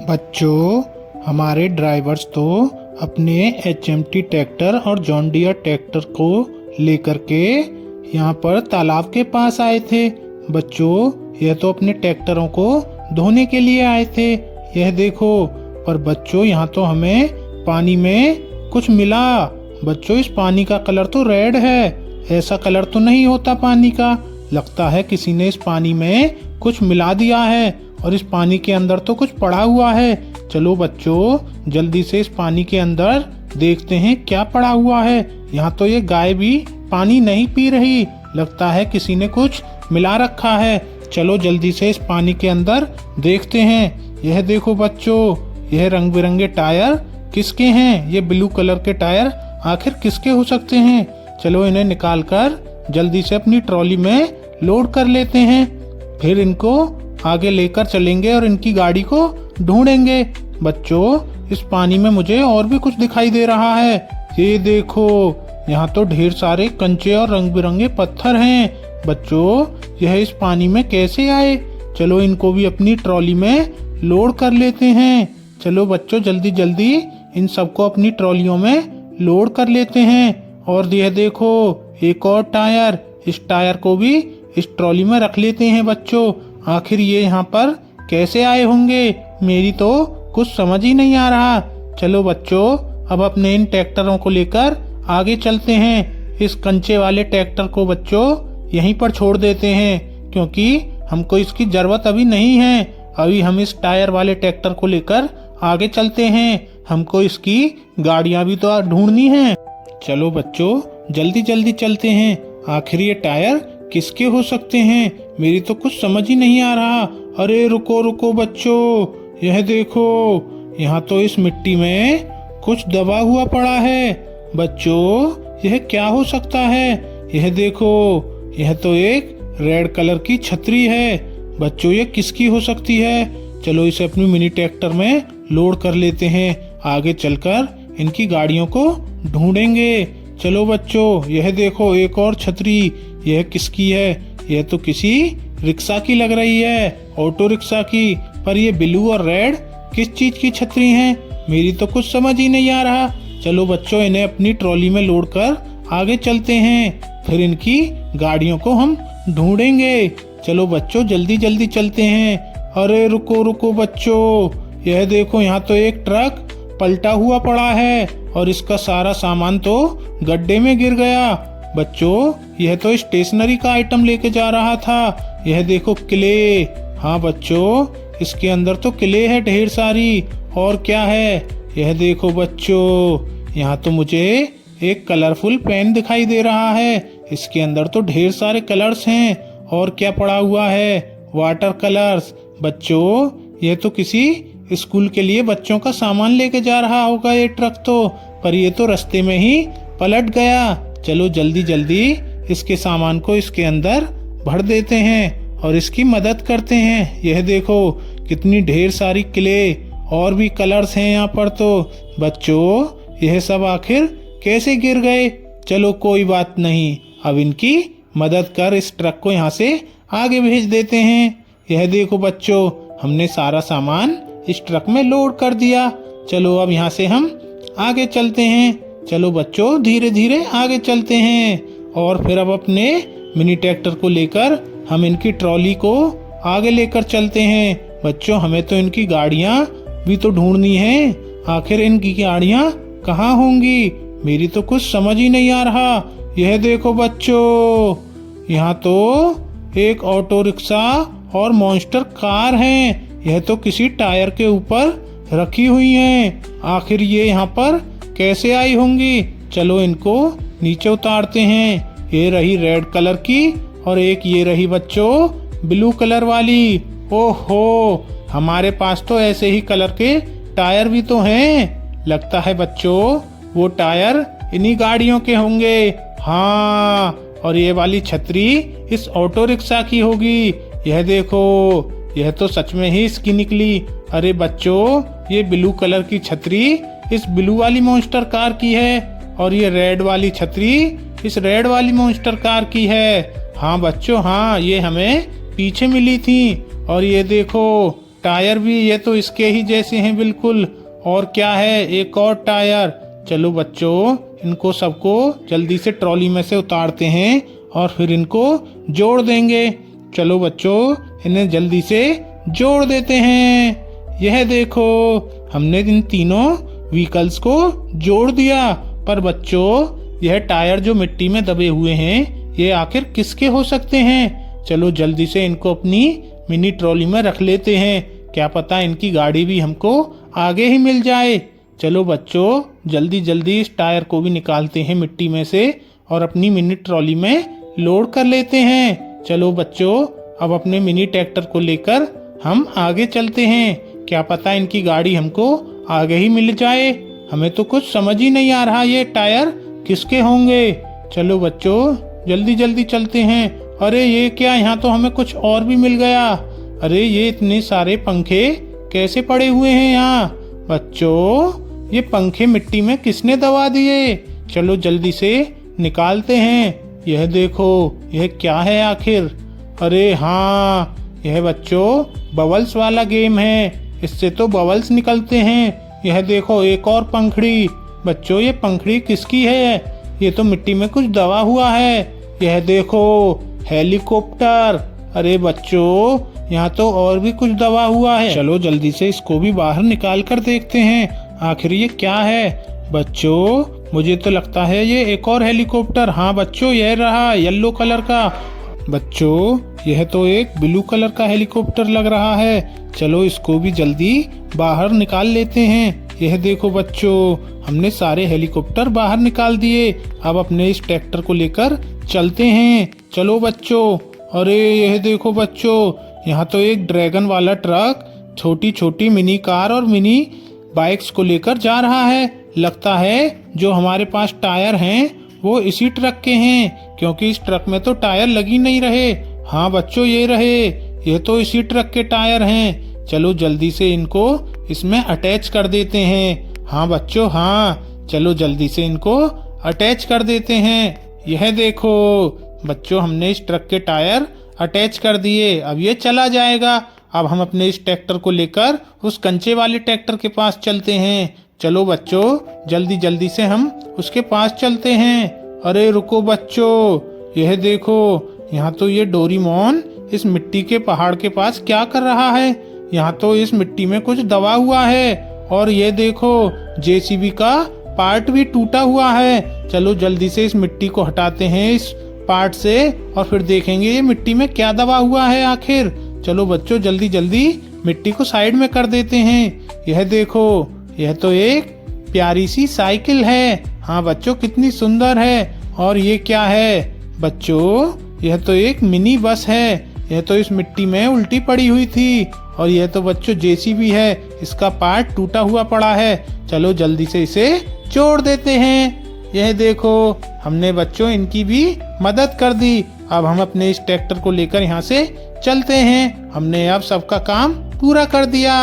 बच्चों, हमारे ड्राइवर्स तो अपने एचएमटी ट्रैक्टर और जॉन डियर ट्रैक्टर को लेकर के यहाँ पर तालाब के पास आए थे। बच्चों, यह तो अपने ट्रैक्टरों को धोने के लिए आए थे। यह देखो, पर बच्चों यहाँ तो हमें पानी में कुछ मिला। बच्चों, इस पानी का कलर तो रेड है। ऐसा कलर तो नहीं होता पानी का। लगता है किसी ने इस पानी में कुछ मिला दिया है और इस पानी के अंदर तो कुछ पड़ा हुआ है। चलो बच्चों, जल्दी से इस पानी के अंदर देखते हैं क्या पड़ा हुआ है। यहाँ तो ये गाय भी पानी नहीं पी रही। लगता है किसी ने कुछ मिला रखा है। चलो जल्दी से इस पानी के अंदर देखते हैं। यह देखो बच्चों, यह रंग बिरंगे टायर किसके हैं? ये ब्लू कलर के टायर आखिर किसके हो सकते हैं? चलो इन्हें निकाल कर जल्दी से अपनी ट्रॉली में लोड कर लेते हैं। फिर इनको आगे लेकर चलेंगे और इनकी गाड़ी को ढूंढेंगे। बच्चों, इस पानी में मुझे और भी कुछ दिखाई दे रहा है। ये देखो, यहाँ तो ढेर सारे कंचे और रंग बिरंगे पत्थर हैं। बच्चों, यह इस पानी में कैसे आए? चलो इनको भी अपनी ट्रॉली में लोड कर लेते हैं। चलो बच्चों, जल्दी जल्दी इन सबको अपनी ट्रॉलियों में लोड कर लेते हैं। और यह देखो, एक और टायर। इस टायर को भी इस ट्रॉली में रख लेते हैं। बच्चों, आखिर ये यहाँ पर कैसे आए होंगे? मेरी तो कुछ समझ ही नहीं आ रहा। चलो बच्चों, अब अपने इन ट्रैक्टरों को लेकर आगे चलते हैं। इस कंचे वाले ट्रैक्टर को बच्चों यहीं पर छोड़ देते हैं, क्योंकि हमको इसकी जरूरत अभी नहीं है। अभी हम इस टायर वाले ट्रैक्टर को लेकर आगे चलते हैं। हमको इसकी गाड़ियां भी तो ढूंढनी है। चलो बच्चों, जल्दी जल्दी चलते हैं। आखिर ये टायर किसके हो सकते हैं? मेरी तो कुछ समझ ही नहीं आ रहा। अरे रुको रुको बच्चों, यह देखो, यहाँ तो इस मिट्टी में कुछ दबा हुआ पड़ा है। बच्चों, यह क्या हो सकता है? यह देखो, यह तो एक रेड कलर की छतरी है। बच्चों, ये किसकी हो सकती है? चलो इसे अपनी मिनी ट्रैक्टर में लोड कर लेते हैं। आगे चलकर इनकी गाड़ियों को ढूंढेंगे। चलो बच्चों, यह देखो, एक और छतरी। यह किसकी है? यह तो किसी रिक्शा की लग रही है, ऑटो रिक्शा की। पर ये ब्लू और रेड किस चीज की छतरी है? मेरी तो कुछ समझ ही नहीं आ रहा। चलो बच्चों, इन्हें अपनी ट्रॉली में लोड कर आगे चलते हैं। फिर इनकी गाड़ियों को हम ढूंढेंगे। चलो बच्चों, जल्दी जल्दी चलते हैं। अरे रुको रुको बच्चों, यह देखो, यहाँ तो एक ट्रक पलटा हुआ पड़ा है और इसका सारा सामान तो गड्ढे में गिर गया। बच्चों, यह तो स्टेशनरी का आइटम लेके जा रहा था। यह देखो, क्ले। हाँ बच्चों, इसके अंदर तो क्ले है ढेर सारी। और क्या है? यह देखो बच्चों, यहाँ तो मुझे एक कलरफुल पेन दिखाई दे रहा है। इसके अंदर तो ढेर सारे कलर्स हैं। और क्या पड़ा हुआ है? Water colours. बच्चों, यह तो किसी स्कूल के लिए बच्चों का सामान लेके जा रहा होगा ये ट्रक तो। पर ये तो रास्ते में ही पलट गया। चलो जल्दी जल्दी इसके सामान को इसके अंदर भर देते हैं और इसकी मदद करते हैं। यह देखो, कितनी ढेर सारी क्ले और भी कलर्स हैं यहाँ पर तो। बच्चों, यह सब आखिर कैसे गिर गए? चलो कोई बात नहीं, अब इनकी मदद कर इस ट्रक को यहाँ से आगे भेज देते हैं। यह देखो बच्चों, हमने सारा सामान इस ट्रक में लोड कर दिया। चलो अब यहाँ से हम आगे चलते हैं। चलो बच्चों, धीरे धीरे आगे चलते हैं। और फिर अब अपने मिनी ट्रैक्टर को लेकर हम इनकी ट्रॉली को आगे लेकर चलते हैं। बच्चों, हमें तो इनकी गाड़ियाँ भी तो ढूंढनी है। आखिर इनकी गाड़ियाँ कहाँ होंगी? मेरी तो कुछ समझ ही नहीं आ रहा। यह देखो बच्चों, यहाँ तो एक ऑटो रिक्शा और मॉन्स्टर कार है। यह तो किसी टायर के ऊपर रखी हुई हैं। आखिर ये यहाँ पर कैसे आई होंगी? चलो इनको नीचे उतारते हैं। ये रही रेड कलर की और एक ये रही बच्चों ब्लू कलर वाली। ओहो, हमारे पास तो ऐसे ही कलर के टायर भी तो हैं। लगता है बच्चों वो टायर इन्हीं गाड़ियों के होंगे। हाँ, और ये वाली छतरी इस ऑटो रिक्शा की होगी। यह देखो, यह तो सच में ही इसकी निकली। अरे बच्चों, ये ब्लू कलर की छतरी इस ब्लू वाली मॉन्स्टर कार की है और ये रेड वाली छतरी इस रेड वाली मॉन्स्टर कार की है। हाँ बच्चों, हाँ, ये हमें पीछे मिली थी। और ये देखो, टायर भी ये तो इसके ही जैसे हैं बिल्कुल। और क्या है, एक और टायर। चलो बच्चों, इनको सबको जल्दी से ट्रॉली में से उतारते हैं और फिर इनको जोड़ देंगे। चलो बच्चों, इन्हें जल्दी से जोड़ देते हैं। यह देखो, हमने इन तीनों व्हीकल्स को जोड़ दिया। पर बच्चों, यह टायर जो मिट्टी में दबे हुए हैं, ये आखिर किसके हो सकते हैं? चलो जल्दी से इनको अपनी मिनी ट्रॉली में रख लेते हैं। क्या पता इनकी गाड़ी भी हमको आगे ही मिल जाए। चलो बच्चों, जल्दी जल्दी इस टायर को भी निकालते हैं मिट्टी में से और अपनी मिनी ट्रॉली में लोड कर लेते हैं। चलो बच्चों, अब अपने मिनी ट्रैक्टर को लेकर हम आगे चलते हैं। क्या पता इनकी गाड़ी हमको आगे ही मिल जाए। हमें तो कुछ समझ ही नहीं आ रहा ये टायर किसके होंगे। चलो बच्चों, जल्दी जल्दी चलते हैं। अरे ये क्या, यहाँ तो हमें कुछ और भी मिल गया। अरे ये इतने सारे पंखे कैसे पड़े हुए हैं यहाँ? बच्चों, ये पंखे मिट्टी में किसने दबा दिए? चलो जल्दी से निकालते हैं। यह देखो, यह क्या है आखिर? अरे हाँ, यह बच्चों बबल्स वाला गेम है। इससे तो बबल्स निकलते हैं। यह देखो, एक और पंखड़ी। बच्चों, ये पंखड़ी किसकी है? ये तो मिट्टी में कुछ दबा हुआ है। यह देखो, हेलीकॉप्टर। अरे बच्चों, यहाँ तो और भी कुछ दबा हुआ है। चलो जल्दी से इसको भी बाहर निकाल कर देखते हैं आखिर ये क्या है। बच्चों, मुझे तो लगता है ये एक और हेलीकॉप्टर। हाँ बच्चों, यह रहा येलो कलर का। बच्चों, यह तो एक ब्लू कलर का हेलीकॉप्टर लग रहा है। चलो इसको भी जल्दी बाहर निकाल लेते हैं। यह देखो बच्चों, हमने सारे हेलीकॉप्टर बाहर निकाल दिए। अब अपने इस ट्रैक्टर को लेकर चलते हैं। चलो बच्चों। अरे यह देखो बच्चों, यहाँ तो एक ड्रैगन वाला ट्रक छोटी छोटी मिनी कार और मिनी बाइक्स को लेकर जा रहा है। लगता है जो हमारे पास टायर हैं वो इसी ट्रक के हैं, क्योंकि इस ट्रक में तो टायर लग ही नहीं रहे। हाँ बच्चों, ये रहे, ये तो इसी ट्रक के टायर हैं। चलो जल्दी से इनको इसमें अटैच कर देते हैं। हाँ बच्चों, हाँ, चलो जल्दी से इनको अटैच कर देते हैं। यह देखो बच्चों, हमने इस ट्रक के टायर अटैच कर दिए। अब ये चला जाएगा। अब हम अपने इस ट्रैक्टर को लेकर उस कंचे वाले ट्रैक्टर के पास चलते हैं। चलो बच्चों, जल्दी जल्दी से हम उसके पास चलते हैं। अरे रुको बच्चों, यह देखो, यहाँ तो ये डोरीमोन इस मिट्टी के पहाड़ के पास क्या कर रहा है? यहाँ तो इस मिट्टी में कुछ दबा हुआ है। और ये देखो, जेसीबी का पार्ट भी टूटा हुआ है। चलो जल्दी से इस मिट्टी को हटाते हैं इस पार्ट से और फिर देखेंगे ये मिट्टी में क्या दबा हुआ है आखिर। चलो बच्चों, जल्दी जल्दी मिट्टी को साइड में कर देते हैं। यह देखो, यह तो एक प्यारी सी साइकिल है। हाँ बच्चों, कितनी सुंदर है। और ये क्या है? बच्चों, यह तो एक मिनी बस है। यह तो इस मिट्टी में उल्टी पड़ी हुई थी। और यह तो बच्चों जेसीबी है, इसका पार्ट टूटा हुआ पड़ा है। चलो जल्दी से इसे जोड़ देते हैं। यह देखो, हमने बच्चों इनकी भी मदद कर दी। अब हम अपने इस ट्रैक्टर को लेकर यहाँ से चलते हैं। हमने अब सबका काम पूरा कर दिया।